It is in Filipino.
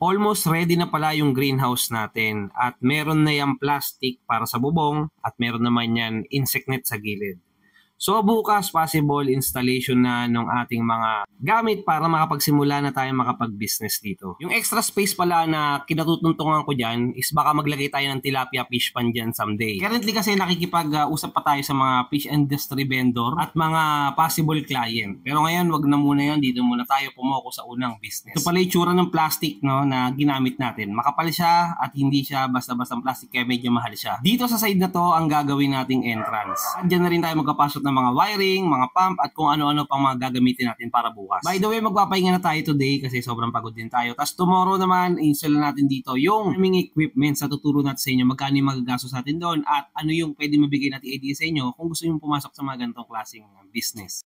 almost ready na pala yung greenhouse natin at meron na yung plastic para sa bubong at meron naman yan insect net sa gilid. So bukas possible installation na ng ating mga gamit para makapagsimula na tayo makapag-business dito. Yung extra space pala na kinatutuntungan ko dyan is baka maglagay tayo ng tilapia fish pan dyan someday. Currently kasi nakikipag-usap pa tayo sa mga fish industry vendor at mga possible client. Pero ngayon wag na muna yan, dito muna tayo pumoko sa unang business. Ito pala yung tsura ng plastic no, na ginamit natin. Makapal siya at hindi siya basta-bastang plastic kaya medyo mahal siya. Dito sa side na to ang gagawin nating entrance. At dyan na rin tayo magkapasok ng mga wiring, mga pump at kung ano-ano pang mga gagamitin natin para bukas. By the way, magpapahinga na tayo today kasi sobrang pagod din tayo. Tapos tomorrow naman, install natin dito yung farming equipment sa tuturo natin sa inyo magkano yung magagastos natin doon at ano yung pwede mabigay natin idea sa inyo kung gusto nyo pumasok sa mga ganitong klaseng business.